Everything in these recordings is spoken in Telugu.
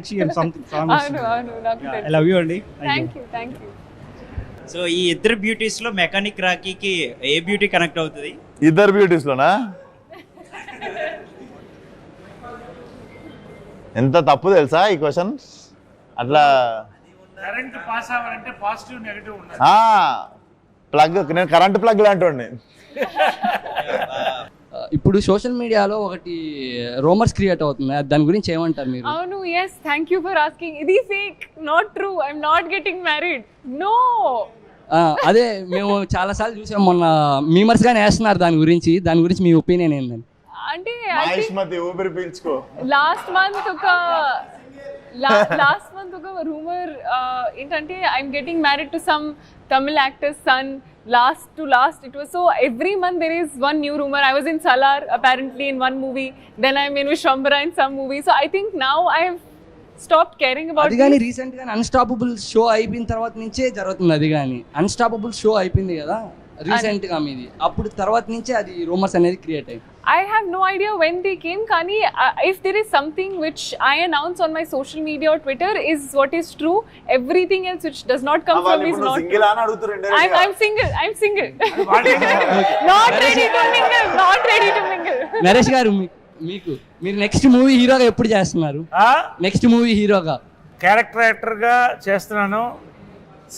and something song. అవును అవును నాకు I తెలుసు. love you అండి. థ్యాంక్ యూ సో ఈ ఇద్దరు బ్యూటీస్ లో మెకానిక్ రాకీకి ఏ బ్యూటీ కనెక్ట్ అవుతుంది? ఇద్దరు బ్యూటీస్ లోనా? ఎంత తప్పు తెలుసా ఈ క్వశ్చన్? అట్లా కరెంట్ పాస్ అవ్వాలంటే పాజిటివ్ నెగటివ్ ఉండాలి. ప్లగ్, నేను కరెంట్ ప్లగ్ లాంటి. ఇప్పుడు సోషల్ మీడియాలో ఒకటి రూమర్స్ క్రియేట్ అవుతుంది, దాని గురించి ఏమంటారు మీరు? అవును yes thank you for asking. ఇది fake, not true. I'm not getting married. No. అదే మేము చాలాసార్లు చూసాం, మొన్న మీమర్స్ గానే వేస్తున్నారు దాని గురించి మీ ఒపీనియన్ ఏంటండి? అంటే ఊపిరి పీల్చుకో. లాస్ట్ మంత్ ఒక రూమర్ ఏంటంటే I'm getting married to some Tamil actor's son. Last it was so every month there is one new rumor. I was in Salar apparently in one movie, then I'm in Vishwambara in some movie. So I think now I have stopped caring about అది కానీ రీసెంట్ గా అన్స్టాపబుల్ షో అయిపోయిన తర్వాత నుంచే జరుగుతుంది. అది కానీ అన్స్టాపబుల్ షో అయిపోయింది కదా రీసెంట్ గా మీది, అప్పుడు తర్వాత నుంచే అది రూమర్స్ అనేది క్రియేట్ అయ్యింది. I have no idea when they came. Kani, if there is something which I announce on my social media or Twitter is what is true. Everything else which does not come from me is not true. I'm single. Not ready to mingle. Naresh గారు, మీరు నెక్స్ట్ మూవీ హీరోగా ఎప్పుడు చేస్తున్నారు? నెక్స్ట్ మూవీ హీరోగా క్యారెక్టర్ యాక్టర్గా చేస్తున్నాను.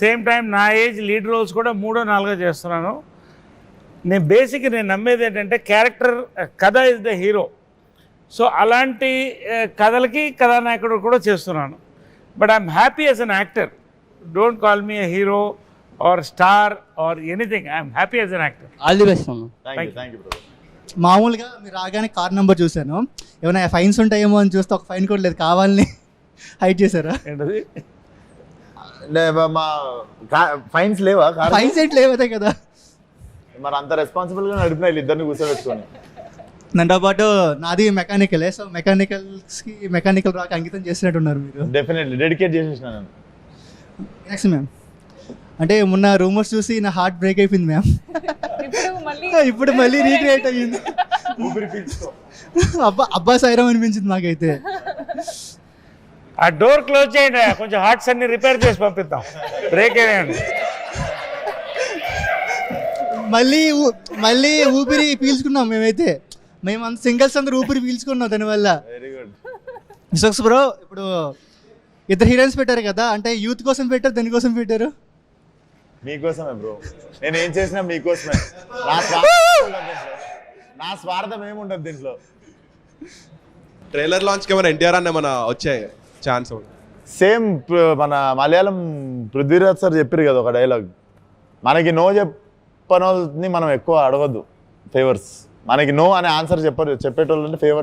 సేమ్ టైం నా ఏజ్ లీడ్ రోల్స్ కూడా 3, 4 చేస్తున్నాను. నేను నమ్మేది ఏంటంటే క్యారెక్టర్ కథ ఇస్ ద హీరో. సో అలాంటి కథలకి కథానాయకుడు కూడా చేస్తున్నాను. But I'm happy as an actor. Don't call me a hero or star or anything. I'm happy as an actor. All the best అన్న. మామూలుగా మీరు రాగానే కార్ నెంబర్ చూశాను, ఏమైనా ఫైన్స్ ఉంటాయేమో అని చూస్తే ఒక ఫైన్ కూడా లేదు, కావాలని హైడ్ చేశారా? ఏంటది? ఫైన్స్ లేవా? ఫైన్స్ ఏంటి లేవదే కదా. మరి అంత రెస్పాన్సిబుల్ గా నడిపిన ఇద్దరిని కూర్చోబెట్టుకొని. దాంతో పాటు నాది మెకానికలే, సో మెకానికల్ రాక అంకితం చేసినట్టున్నారు మీరు. డెఫినెట్లీ డెడికేట్ చేసేసిన నేను. నెక్స్ట్ మ్యామ్, అంటే మొన్న రూమర్స్ చూసి నా హార్ట్ బ్రేక్ అయిపోయింది మ్యామ్. ఇప్పుడు మళ్ళీ రీక్రియేట్ అయ్యింది. అబ్బా సైరం అనిపించింది మాకైతే. ఆ డోర్ క్లోజ్ చేయండి, కొంచెం హార్ట్స్ అన్ని రిపేర్ చేసి పంపిద్దాం. బ్రేక్ అయ్యండి. మళ్ళీ ఊపిరి పీల్చుకున్నాం మేమైతే. మేము అంత సింగిల్స్ అందరూ ఊపిరి పీల్చుకున్నాం దానివల్ల. Very good. విశ్వక్స్ బ్రో, ఇప్పుడు ఇద్దరు హీరోయిన్స్ పెట్టారు కదా, అంటే యూత్ కోసం పెట్టారు, దేనికోసం పెట్టారు? మీకోసమే బ్రో. నేను ఏం చేసినా మీకోసమే. నా స్వార్థం ఏముండదు దీంట్లో. ట్రైలర్ లాంచ్ కి ఏమైనా ఎన్టీఆర్ అన్న ఏమైనా వచ్చాయి ఛాన్స్? సేమ్ మన మలయాళం పృథ్వీరాజ్ సార్ చెప్పారు కదా ఒక డైలాగ్, మనకి నో చెప్పని వాళ్ళని మనం ఎక్కువ అడగద్దు ఫేవర్స్. మనకి నో అనే ఆన్సర్ చెప్పేటోళ్ళని ఫేవర్స్